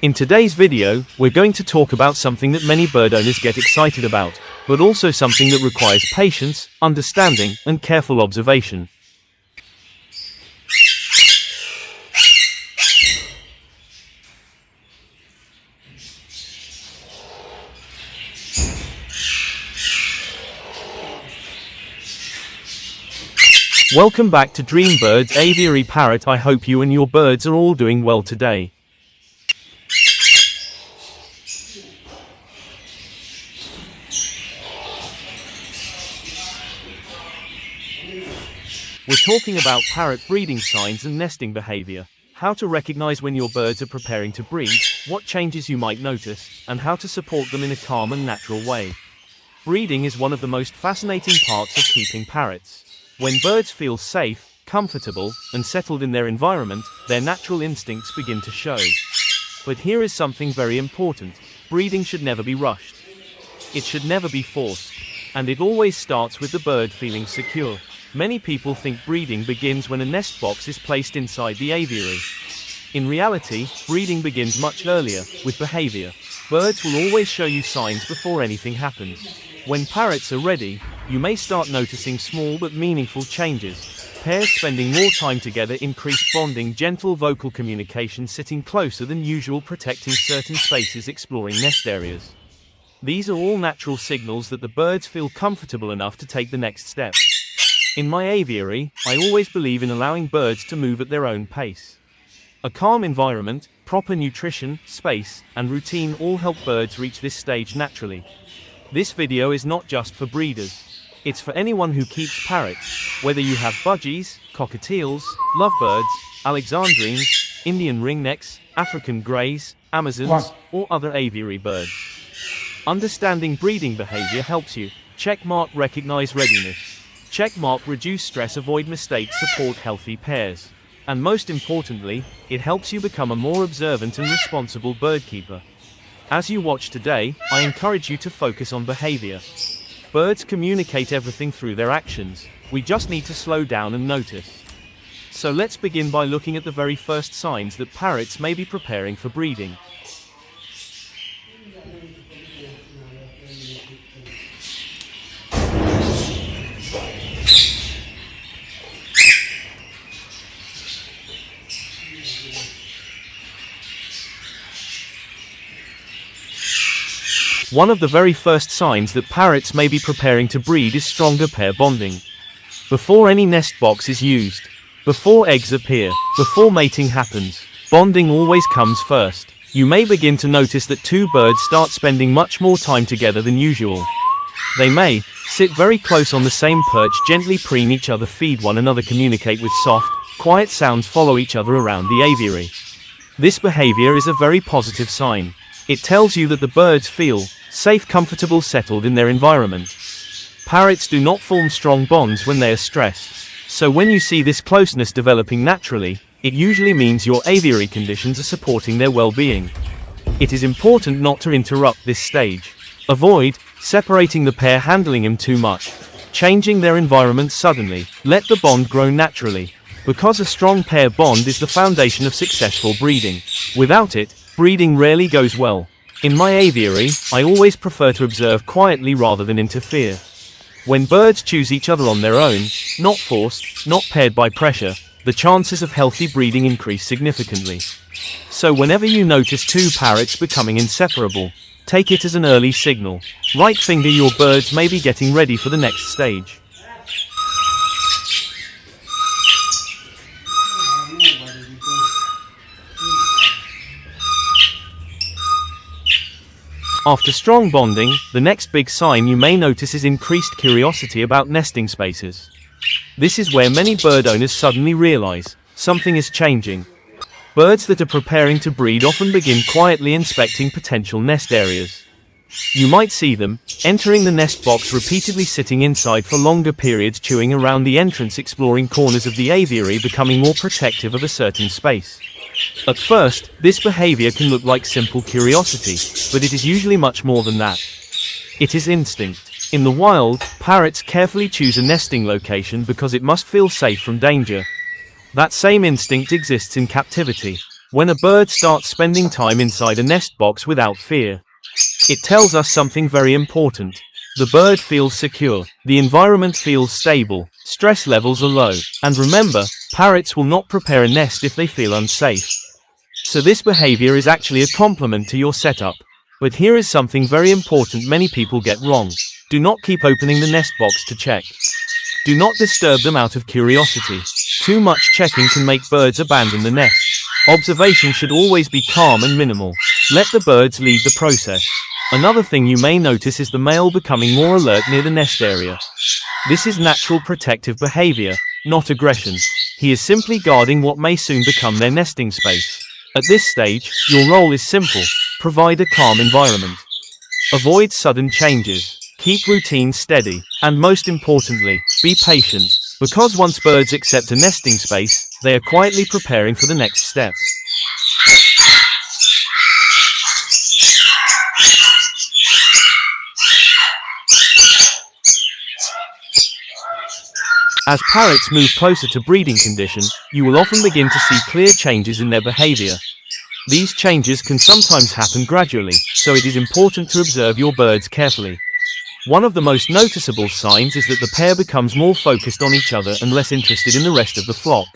In today's video, we're going to talk about something that many bird owners get excited about, but also something that requires patience, understanding, and careful observation. Welcome back to Dreambirds Aviary Parrot. I hope you and your birds are all doing well today. We're talking about parrot breeding signs and nesting behavior, how to recognize when your birds are preparing to breed, what changes you might notice, and how to support them in a calm and natural way. Breeding is one of the most fascinating parts of keeping parrots. When birds feel safe, comfortable, and settled in their environment, their natural instincts begin to show. But here is something very important. Breeding should never be rushed. It should never be forced. And it always starts with the bird feeling secure. Many people think breeding begins when a nest box is placed inside the aviary. In reality, breeding begins much earlier, with behavior. Birds will always show you signs before anything happens. When parrots are ready, you may start noticing small but meaningful changes. Pairs spending more time together, increased bonding, gentle vocal communication, sitting closer than usual, protecting certain spaces, exploring nest areas. These are all natural signals that the birds feel comfortable enough to take the next step. In my aviary, I always believe in allowing birds to move at their own pace. A calm environment, proper nutrition, space, and routine all help birds reach this stage naturally. This video is not just for breeders. It's for anyone who keeps parrots, whether you have budgies, cockatiels, lovebirds, alexandrines, Indian ringnecks, African greys, Amazons, or other aviary birds. Understanding breeding behavior helps you checkmark recognize readiness. Checkmark reduce stress, avoid mistakes, support healthy pairs. And most importantly, it helps you become a more observant and responsible bird keeper. As you watch today, I encourage you to focus on behavior. Birds communicate everything through their actions. We just need to slow down and notice. So let's begin by looking at the very first signs that parrots may be preparing for breeding. One of the very first signs that parrots may be preparing to breed is stronger pair bonding. Before any nest box is used, before eggs appear, before mating happens, bonding always comes first. You may begin to notice that two birds start spending much more time together than usual. They may sit very close on the same perch, gently preen each other, feed one another, communicate with soft, quiet sounds, follow each other around the aviary. This behavior is a very positive sign. It tells you that the birds feel safe, comfortable, settled in their environment. Parrots do not form strong bonds when they are stressed. So when you see this closeness developing naturally, it usually means your aviary conditions are supporting their well-being. It is important not to interrupt this stage. Avoid separating the pair, handling them too much, changing their environment suddenly. Let the bond grow naturally. Because a strong pair bond is the foundation of successful breeding. Without it, breeding rarely goes well. In my aviary, I always prefer to observe quietly rather than interfere. When birds choose each other on their own, not forced, not paired by pressure, the chances of healthy breeding increase significantly. So whenever you notice two parrots becoming inseparable, take it as an early signal. Right finger your birds may be getting ready for the next stage. After strong bonding, the next big sign you may notice is increased curiosity about nesting spaces. This is where many bird owners suddenly realize something is changing. Birds that are preparing to breed often begin quietly inspecting potential nest areas. You might see them entering the nest box, repeatedly sitting inside for longer periods, chewing around the entrance, exploring corners of the aviary, becoming more protective of a certain space. At first, this behavior can look like simple curiosity, but it is usually much more than that. It is instinct. In the wild, parrots carefully choose a nesting location because it must feel safe from danger. That same instinct exists in captivity. When a bird starts spending time inside a nest box without fear, it tells us something very important. The bird feels secure, the environment feels stable, stress levels are low, and remember, parrots will not prepare a nest if they feel unsafe. So this behavior is actually a compliment to your setup. But here is something very important many people get wrong. Do not keep opening the nest box to check. Do not disturb them out of curiosity. Too much checking can make birds abandon the nest. Observation should always be calm and minimal. Let the birds lead the process. Another thing you may notice is the male becoming more alert near the nest area. This is natural protective behavior, not aggression. He is simply guarding what may soon become their nesting space. At this stage, your role is simple. Provide a calm environment. Avoid sudden changes. Keep routine steady. And most importantly, be patient. Because once birds accept a nesting space, they are quietly preparing for the next step. As parrots move closer to breeding condition, you will often begin to see clear changes in their behavior. These changes can sometimes happen gradually, so it is important to observe your birds carefully. One of the most noticeable signs is that the pair becomes more focused on each other and less interested in the rest of the flock.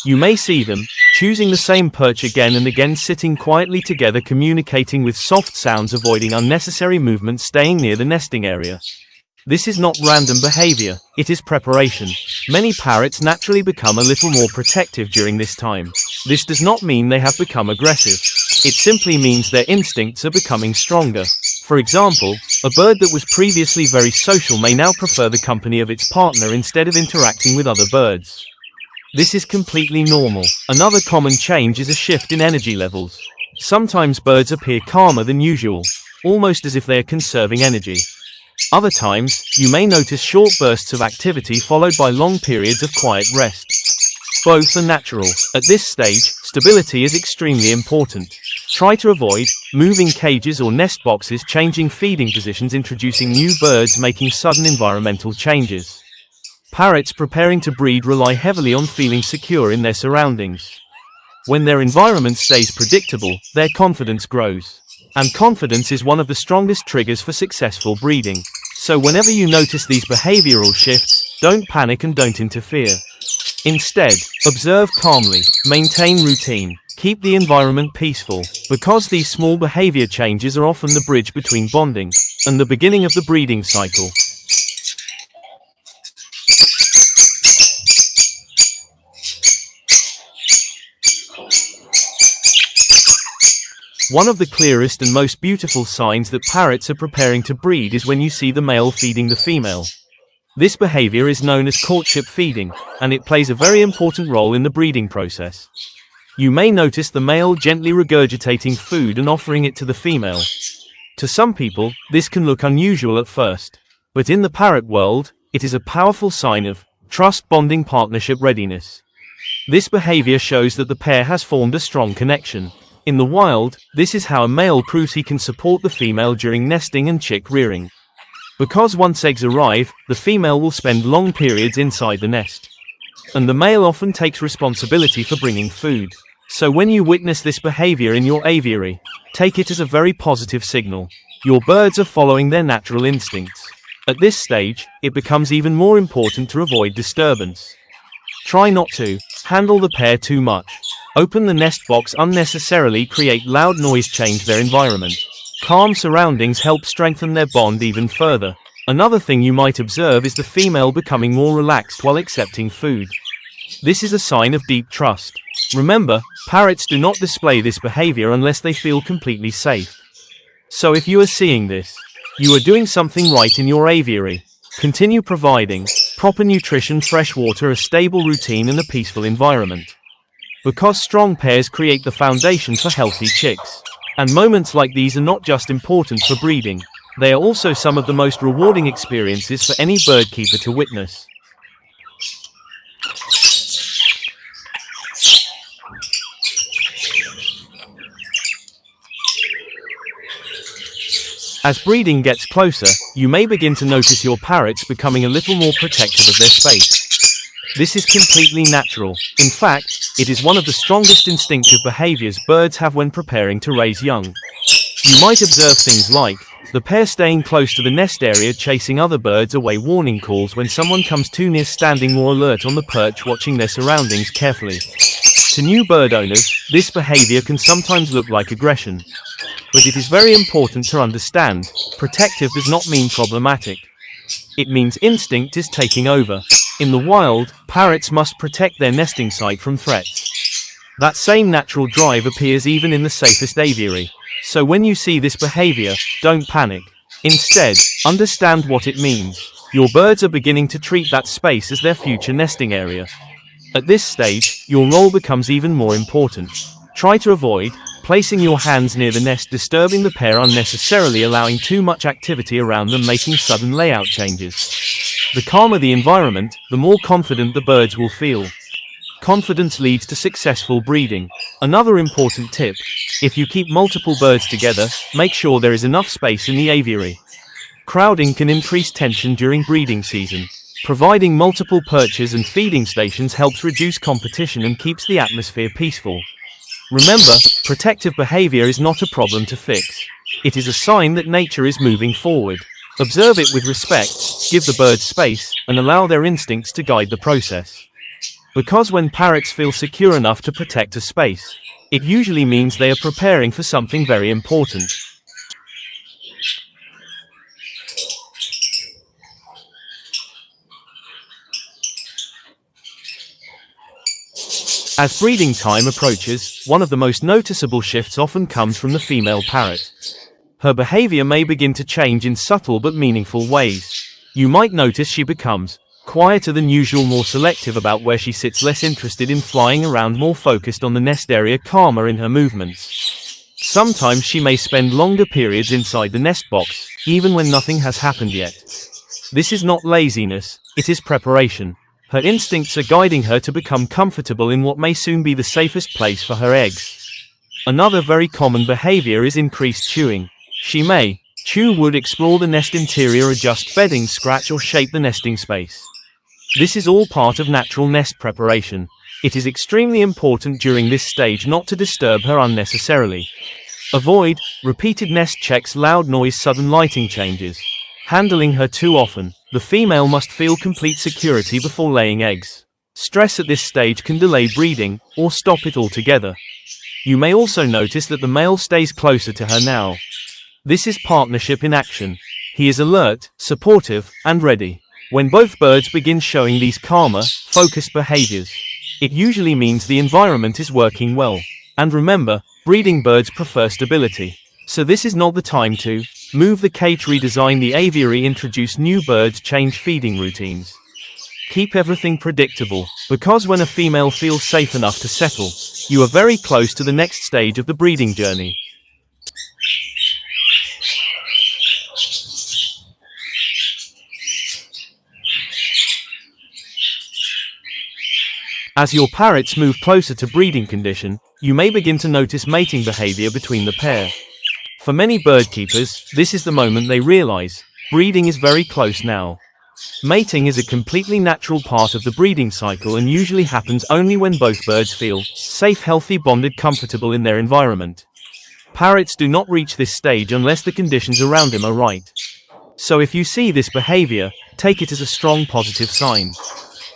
You may see them choosing the same perch again and again, sitting quietly together, communicating with soft sounds, avoiding unnecessary movement, staying near the nesting area. This is not random behavior, it is preparation. Many parrots naturally become a little more protective during this time. This does not mean they have become aggressive. It simply means their instincts are becoming stronger. For example, a bird that was previously very social may now prefer the company of its partner instead of interacting with other birds. This is completely normal. Another common change is a shift in energy levels. Sometimes birds appear calmer than usual, almost as if they are conserving energy. Other times, you may notice short bursts of activity followed by long periods of quiet rest. Both are natural. At this stage, stability is extremely important. Try to avoid moving cages or nest boxes, changing feeding positions, introducing new birds, making sudden environmental changes. Parrots preparing to breed rely heavily on feeling secure in their surroundings. When their environment stays predictable, their confidence grows. And confidence is one of the strongest triggers for successful breeding. So whenever you notice these behavioral shifts, don't panic and don't interfere. Instead, observe calmly, maintain routine, keep the environment peaceful, because these small behavior changes are often the bridge between bonding and the beginning of the breeding cycle. One of the clearest and most beautiful signs that parrots are preparing to breed is when you see the male feeding the female. This behavior is known as courtship feeding, and it plays a very important role in the breeding process. You may notice the male gently regurgitating food and offering it to the female. To some people, this can look unusual at first, but in the parrot world, it is a powerful sign of trust, bonding, partnership, readiness. This behavior shows that the pair has formed a strong connection. In the wild, this is how a male proves he can support the female during nesting and chick rearing. Because once eggs arrive, the female will spend long periods inside the nest. And the male often takes responsibility for bringing food. So when you witness this behavior in your aviary, take it as a very positive signal. Your birds are following their natural instincts. At this stage, it becomes even more important to avoid disturbance. Try not to handle the pair too much. Open the nest box unnecessarily, create loud noise, change their environment. Calm surroundings help strengthen their bond even further. Another thing you might observe is the female becoming more relaxed while accepting food. This is a sign of deep trust. Remember, parrots do not display this behavior unless they feel completely safe. So if you are seeing this, you are doing something right in your aviary. Continue providing proper nutrition, fresh water, a stable routine, and a peaceful environment. Because strong pairs create the foundation for healthy chicks. And moments like these are not just important for breeding, they are also some of the most rewarding experiences for any bird keeper to witness. As breeding gets closer, you may begin to notice your parrots becoming a little more protective of their space. This is completely natural. In fact, It is one of the strongest instinctive behaviors birds have when preparing to raise young. You might observe things like the pair staying close to the nest area, chasing other birds away, warning calls when someone comes too near, standing more alert on the perch, watching their surroundings carefully. To new bird owners, this behavior can sometimes look like aggression. But it is very important to understand, protective does not mean problematic. It means instinct is taking over. In the wild, parrots must protect their nesting site from threats. That same natural drive appears even in the safest aviary. So when you see this behavior, don't panic. Instead, understand what it means. Your birds are beginning to treat that space as their future nesting area. At this stage, your role becomes even more important. Try to avoid placing your hands near the nest, disturbing the pair unnecessarily, allowing too much activity around them, making sudden layout changes. The calmer the environment, the more confident the birds will feel. Confidence leads to successful breeding. Another important tip: if you keep multiple birds together, make sure there is enough space in the aviary. Crowding can increase tension during breeding season. Providing multiple perches and feeding stations helps reduce competition and keeps the atmosphere peaceful. Remember, protective behavior is not a problem to fix. It is a sign that nature is moving forward. Observe it with respect, give the birds space, and allow their instincts to guide the process. Because when parrots feel secure enough to protect a space, it usually means they are preparing for something very important. As breeding time approaches, one of the most noticeable shifts often comes from the female parrot. Her behavior may begin to change in subtle but meaningful ways. You might notice she becomes quieter than usual, more selective about where she sits, less interested in flying around, more focused on the nest area, calmer in her movements. Sometimes she may spend longer periods inside the nest box, even when nothing has happened yet. This is not laziness, it is preparation. Her instincts are guiding her to become comfortable in what may soon be the safest place for her eggs. Another very common behavior is increased chewing. She may chew wood, explore the nest interior, adjust bedding, scratch or shape the nesting space. This is all part of natural nest preparation. It is extremely important during this stage not to disturb her unnecessarily. Avoid repeated nest checks, loud noise, sudden lighting changes. Handling her too often. The female must feel complete security before laying eggs. Stress at this stage can delay breeding, or stop it altogether. You may also notice that the male stays closer to her now. This is partnership in action. He is alert, supportive, and ready. When both birds begin showing these calmer, focused behaviors, it usually means the environment is working well. And remember, breeding birds prefer stability. So this is not the time to move the cage, redesign the aviary, introduce new birds, change feeding routines. Keep everything predictable, because when a female feels safe enough to settle, you are very close to the next stage of the breeding journey. As your parrots move closer to breeding condition, you may begin to notice mating behavior between the pair. For many bird keepers, this is the moment they realize breeding is very close now. Mating is a completely natural part of the breeding cycle and usually happens only when both birds feel safe, healthy, bonded, comfortable in their environment. Parrots do not reach this stage unless the conditions around them are right. So if you see this behavior, take it as a strong positive sign.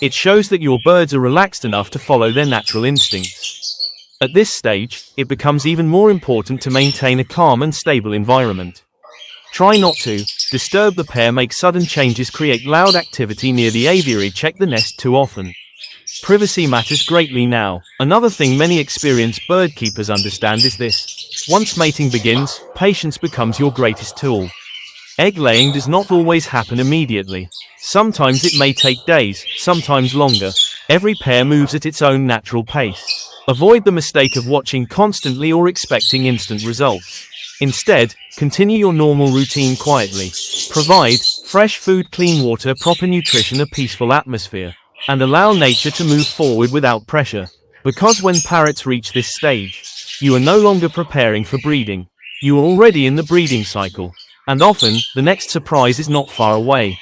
It shows that your birds are relaxed enough to follow their natural instincts. At this stage, it becomes even more important to maintain a calm and stable environment. Try not to disturb the pair, make sudden changes, create loud activity near the aviary, check the nest too often. Privacy matters greatly now. Another thing many experienced bird keepers understand is this: once mating begins, patience becomes your greatest tool. Egg laying does not always happen immediately. Sometimes it may take days, sometimes longer. Every pair moves at its own natural pace. Avoid the mistake of watching constantly or expecting instant results. Instead, continue your normal routine quietly. Provide fresh food, clean water, proper nutrition, a peaceful atmosphere, and allow nature to move forward without pressure. Because when parrots reach this stage, you are no longer preparing for breeding. You are already in the breeding cycle. And often, the next surprise is not far away.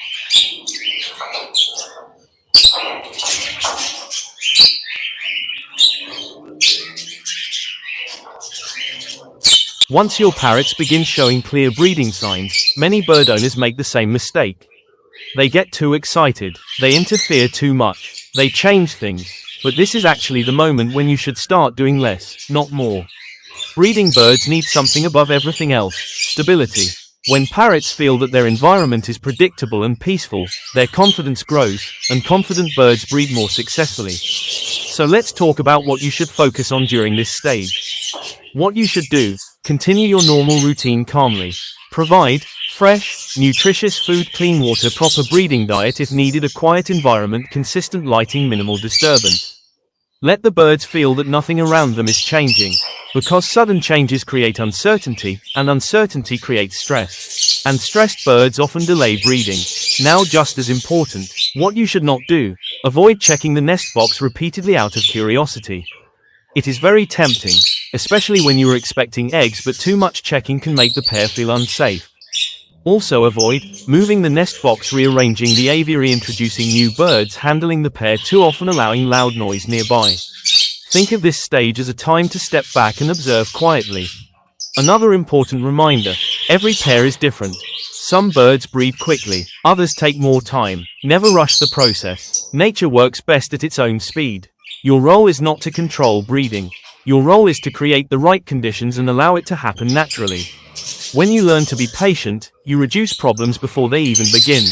Once your parrots begin showing clear breeding signs, many bird owners make the same mistake. They get too excited, they interfere too much, they change things, but this is actually the moment when you should start doing less, not more. Breeding birds need something above everything else: stability. When parrots feel that their environment is predictable and peaceful, their confidence grows, and confident birds breed more successfully. So let's talk about what you should focus on during this stage. What you should do: continue your normal routine calmly. Provide fresh, nutritious food, clean water, proper breeding diet if needed, a quiet environment, consistent lighting, minimal disturbance. Let the birds feel that nothing around them is changing, because sudden changes create uncertainty, and uncertainty creates stress. And stressed birds often delay breeding. Now, just as important, what you should not do: avoid checking the nest box repeatedly out of curiosity. It is very tempting, especially when you are expecting eggs, but too much checking can make the pair feel unsafe. Also avoid moving the nest box, rearranging the aviary, introducing new birds, handling the pair too often, allowing loud noise nearby. Think of this stage as a time to step back and observe quietly. Another important reminder: every pair is different. Some birds breed quickly, others take more time. Never rush the process. Nature works best at its own speed. Your role is not to control breeding. Your role is to create the right conditions and allow it to happen naturally. When you learn to be patient, you reduce problems before they even begin.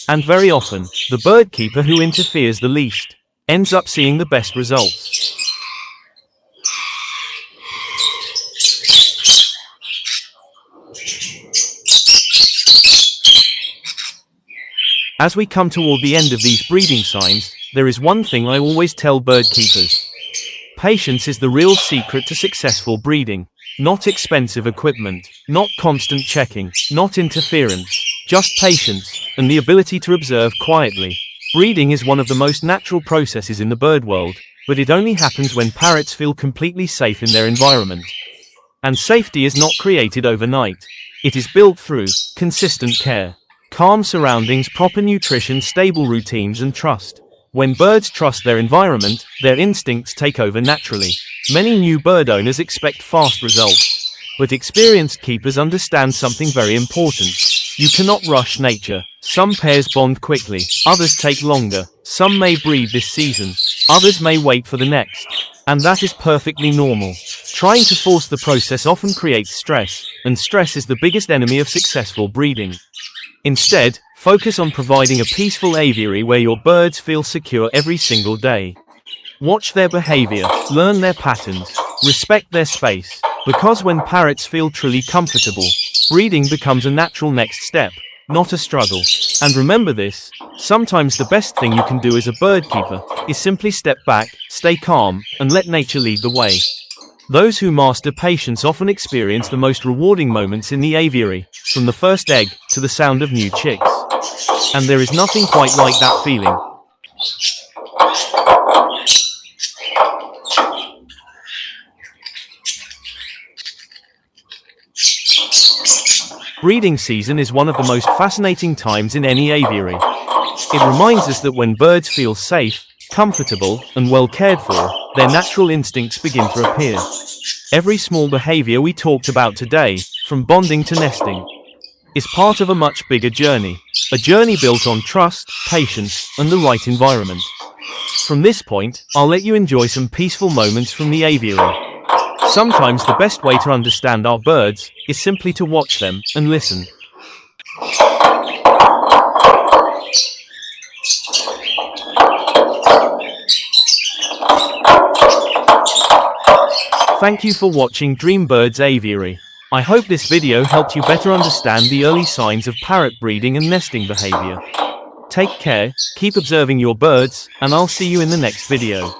And very often, the bird keeper who interferes the least ends up seeing the best results. As we come toward the end of these breeding signs, there is one thing I always tell bird keepers. Patience is the real secret to successful breeding. Not expensive equipment, not constant checking, not interference, just patience, and the ability to observe quietly. Breeding is one of the most natural processes in the bird world, but it only happens when parrots feel completely safe in their environment. And safety is not created overnight. It is built through consistent care, calm surroundings, proper nutrition, stable routines, and trust. When birds trust their environment, their instincts take over naturally. Many new bird owners expect fast results, but experienced keepers understand something very important. You cannot rush nature. Some pairs bond quickly, others take longer. Some may breed this season, others may wait for the next. And that is perfectly normal. Trying to force the process often creates stress, and stress is the biggest enemy of successful breeding. Instead, focus on providing a peaceful aviary where your birds feel secure every single day. Watch their behavior, learn their patterns, respect their space. Because when parrots feel truly comfortable, breeding becomes a natural next step, not a struggle. And remember this: sometimes the best thing you can do as a bird keeper is simply step back, stay calm, and let nature lead the way. Those who master patience often experience the most rewarding moments in the aviary, from the first egg to the sound of new chicks. And there is nothing quite like that feeling. Breeding season is one of the most fascinating times in any aviary. It reminds us that when birds feel safe, comfortable, and well cared for, their natural instincts begin to appear. Every small behavior we talked about today, from bonding to nesting, is part of a much bigger journey. A journey built on trust, patience, and the right environment. From this point, I'll let you enjoy some peaceful moments from the aviary. Sometimes the best way to understand our birds is simply to watch them and listen. Thank you for watching Dreambird's Aviary. I hope this video helped you better understand the early signs of parrot breeding and nesting behavior. Take care, keep observing your birds, and I'll see you in the next video.